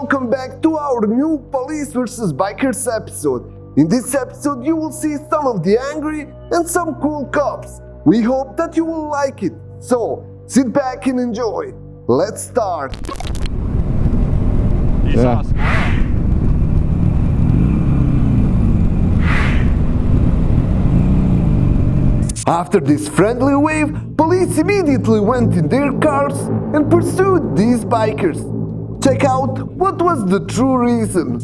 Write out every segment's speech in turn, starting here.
welcome back to our new Police vs Bikers episode. In this episode you will see some of the angry and some cool cops. We hope that you will like it. So, sit back and enjoy. Let's start. Yeah. After this friendly wave, police immediately went in their cars and pursued these bikers. Check out what was the true reason.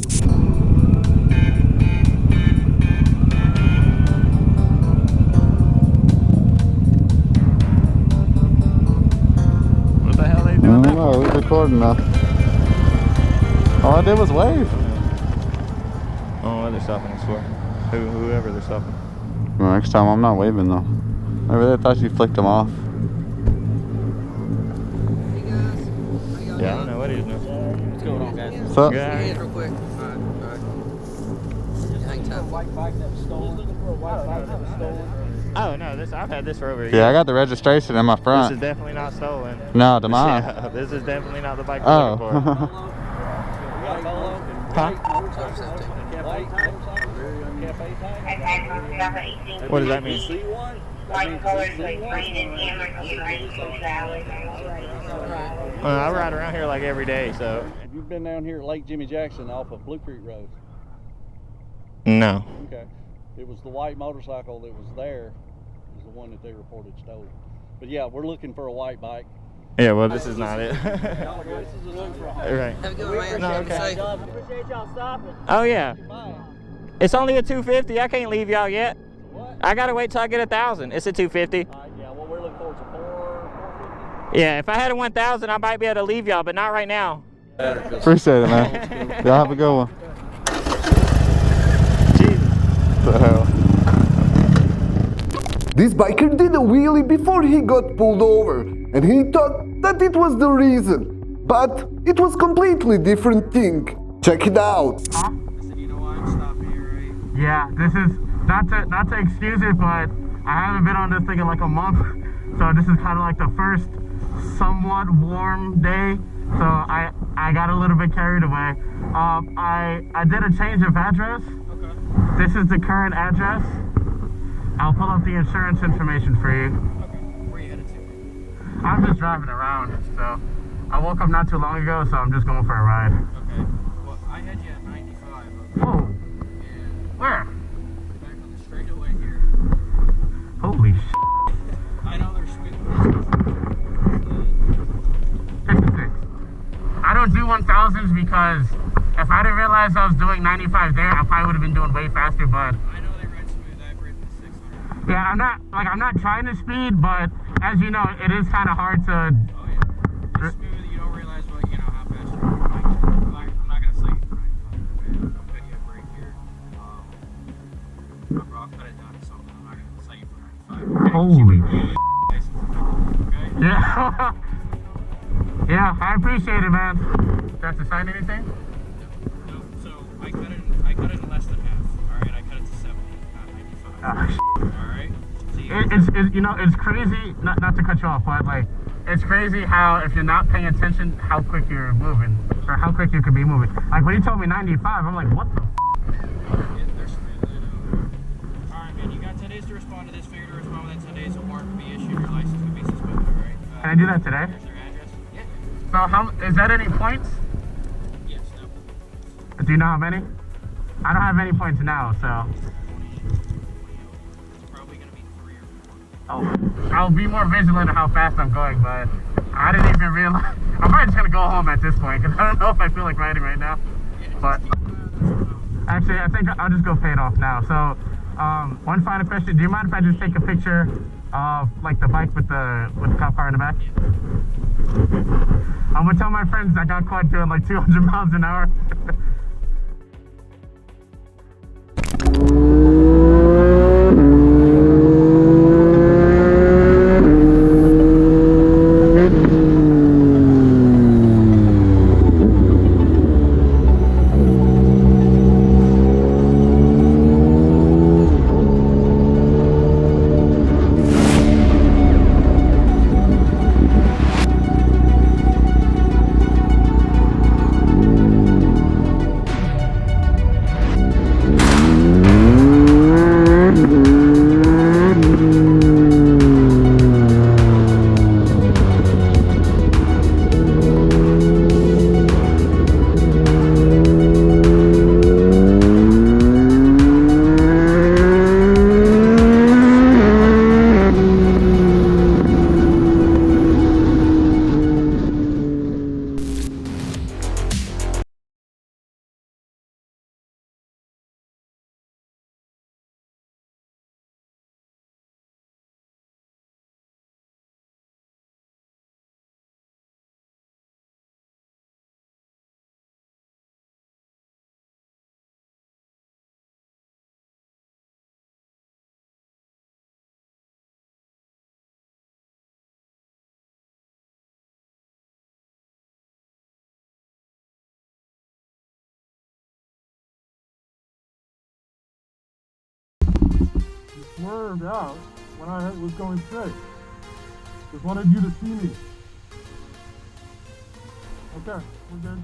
What the hell are they doing? I don't know, we're recording now. All I did was wave. I don't know what they're stopping us for. Whoever they're stopping. Well, next time I'm not waving though. I really thought you flicked them off. Hey guys, how y'all Yeah, I don't know what he is now. What's going on, guys? What's up? Good. Hands real quick. Alright. Hang tight. White bike that was stolen. Looking for a white bike that was stolen. Oh no, I've had this for over a year. Yeah, I got the registration in my This is front. definitely not stolen. No, to mine. Yeah, this is definitely not the bike we're looking for. Oh. We got a polo. Huh? White motorcycle. Cafe type. What does that mean? See one? White colors like green and hammer, green salad. I ride around here like every day, so. Have you been down here at Lake Jimmy Jackson off of Blue Creek Road? No. Okay. It was the white motorcycle that was there. Was the one that they reported stolen. But yeah, we're looking for a white bike. Yeah, well, this is not it. This is looking for a Right. Have a good one, man. No, Be okay. safe. Appreciate y'all stopping. Oh yeah. Bye. It's only a 250. I can't leave y'all yet. What? I gotta wait till I get 1,000. It's a 250. All right, yeah, what we're looking for is a 450. Yeah, if I had a 1,000, I might be able to leave y'all, but not right now. Appreciate it, man. Y'all have a good one. Jesus. What the hell? This biker did a wheelie before he got pulled over, and he thought that it was the reason. But it was completely different thing. Check it out. Yeah, this is not to excuse it, but I haven't been on this thing in like a month, so this is kind of like the first somewhat warm day. So I got a little bit carried away. I did a change of address. Okay. This is the current address. I'll pull up the insurance information for you. Okay. Where you headed to? I'm just driving around, so I woke up not too long ago, so I'm just going for a ride. Okay. Well, I had you at 95. Whoa. And Where? back on the straightaway here. Holy sh**. I know there's speed. 56. I don't do 1000s because if I didn't realize I was doing 95 there, I probably would have been doing way faster, but I know they ride smooth. I've ridden the 600. yeah, I'm not trying to speed, but as you know, it is kind of hard to. Oh yeah. It's smooth. You don't realize what how fast you're going. I'm not gonna say it for 95. Okay? I'll put you a break here. I'll cut it down to something. I'm not gonna say it for 95. Holy sh**. Okay. Yeah. Yeah, I appreciate it, man. Do I have to sign anything? No, so I cut it in less than half. All right, I cut it to 70, not 95. Ah, sh**. All right. So It's crazy. Not to cut you off, but like, it's crazy how if you're not paying attention, how quick you're moving or how quick you could be moving. Like when you told me 95, I'm like, what the? yeah, they're smooth. I know. All right, man. You got 10 days to respond to this. Failure to respond within 10 days, a warrant will be issued. Your license will be suspended. All right. Can I do that today? Here's their address. Yeah. So how is that any points? Yes. No. Do you know how many? I don't have any points now, so. Probably gonna be 3 or 4. Oh, I'll be more vigilant of how fast I'm going, but I didn't even realize. I'm probably just gonna go home at this point because I don't know if I feel like riding right now. But actually, I think I'll just go pay it off now. So, one final question: do you mind if I just take a picture of like the bike with the cop car in the back? I'm gonna tell my friends I got caught doing like 200 miles an hour. swerved out when I was going straight. Just wanted you to see me. Okay, we're good.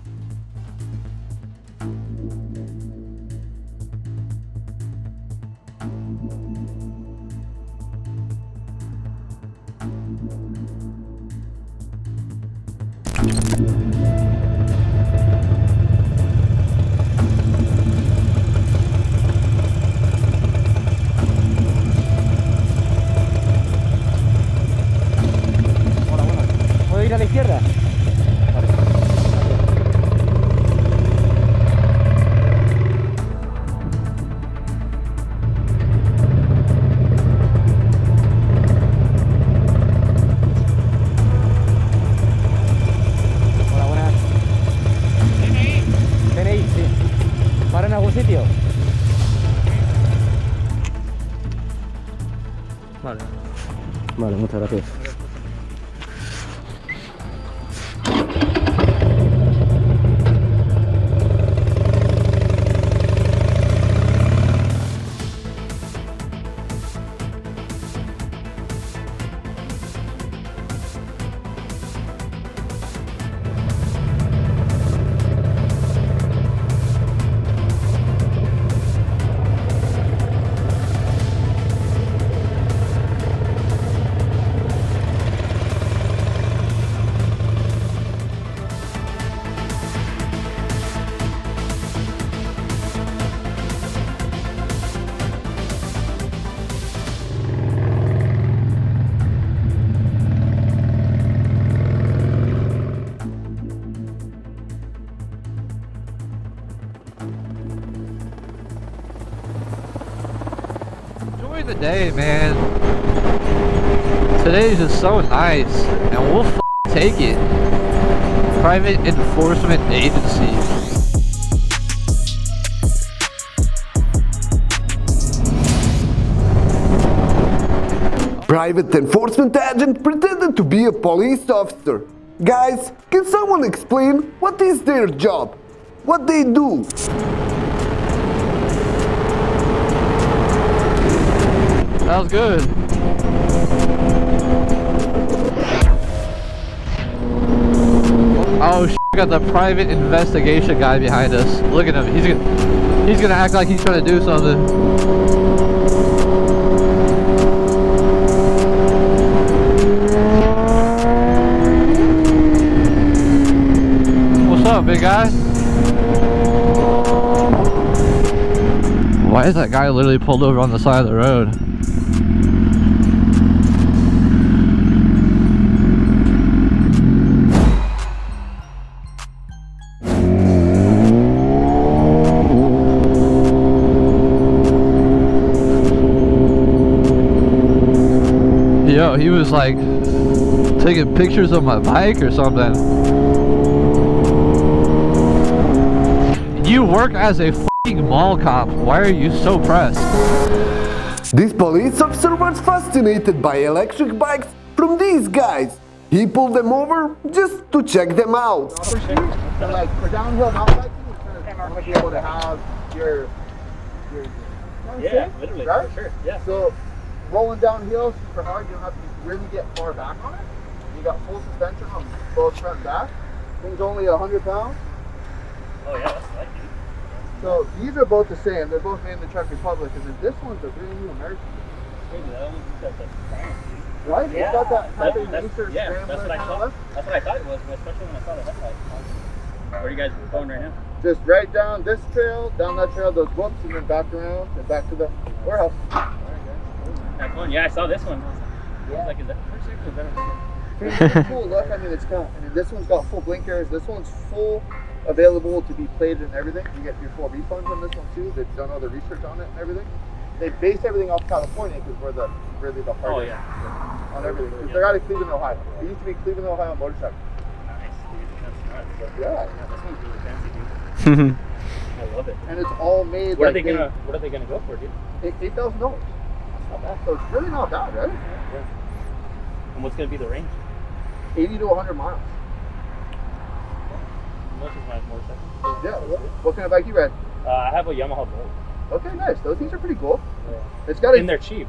¿Puedo ir a la izquierda? Hola, buenas. DNI, sí. ¿Para en algún sitio? Vale. Vale, muchas gracias. Enjoy the day, man. Today is just so nice, and we'll take it. Private Enforcement Agency. Private enforcement agent pretended to be a police officer. Guys, can someone explain what is their job? What they do? That was good. Oh, we got the private investigation guy behind us. Look at him. He's gonna act like he's trying to do something. What's up, big guy? Why is that guy literally pulled over on the side of the road? Yo, he was like taking pictures of my bike or something. You work as a f***ing mall cop. Why are you so pressed? This police officer was fascinated by electric bikes from these guys. He pulled them over just to check them out. Like for downhill mountain biking, you kind of be able to have your Yeah, literally, right? for sure. Yeah. So rolling downhill super hard, you don't have to really get far back on it. You got full suspension on both front and back. Thing's only 100 pounds. Oh yeah, that's light, dude. So these are both the same. They're both made in the Czech Republic, and then this one's a brand new American. Maybe that one's got the crank, dude. Right? Yeah. It's got that type of That's nature yeah, scrambler that's what I kind of thought. look. That's what I thought it was, but especially when I saw the headlight. Where are you guys going right now? Just right down this trail, down that trail, those whoops, and then back around and back to the warehouse. That's one. Yeah, I saw this one. I was like, is that the first or is that Pretty cool look. I mean, it's got. I mean, this one's got full blinkers. This one's full, available to be plated and everything. You get your full refunds on this one too. They've done all the research on it and everything. They base everything off California because we're the really the Oh hardest yeah. on everything. 'Cause they're out of Cleveland, Ohio. They used to be Cleveland, Ohio motorcycle. Nice, dude. That's nuts. Yeah. Yeah, this one's really fancy, dude. I love it. And it's all made. What like are they gonna go for, dude? $8,000. Not bad. So it's really not bad, right? Yeah. And what's gonna be the range? 80 to 100 miles. Most of my motorcycles. Yeah. What kind of bike you ride? I have a Yamaha Bolt. Okay, nice. Those things are pretty cool. It's got a, And they're cheap,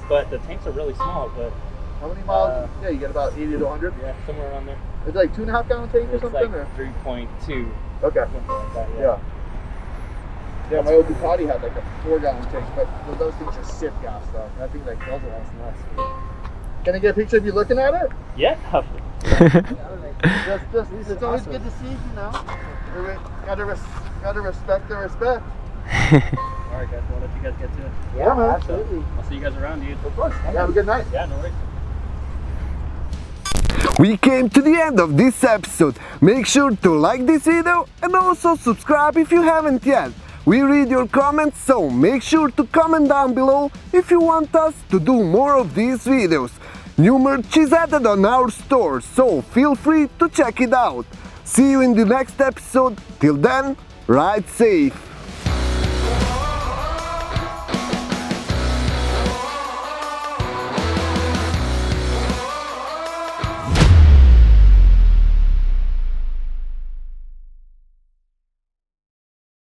but the tanks are really small. But how many miles? Yeah, you get about 80 to 100. yeah, somewhere around there. It's like 2.5 gallon tank or It's something. like Or? 3.2. Okay. Something like that, Yeah. Yeah, my old Ducati had like a 4 gallon tank, but those things are sip gas stuff. That thing like does last nuts. Can I get a picture of you looking at it? Yeah. It's always good to see, you know. Gotta respect the respect. All right, guys. We'll let you guys get to it. Yeah, man. Absolutely. I'll see you guys around, dude. Of course. Have a good night. Yeah, no worries. We came to the end of this episode. Make sure to like this video and also subscribe if you haven't yet. We read your comments, so make sure to comment down below if you want us to do more of these videos. New merch is added on our store, so feel free to check it out. See you in the next episode. Till then, ride safe.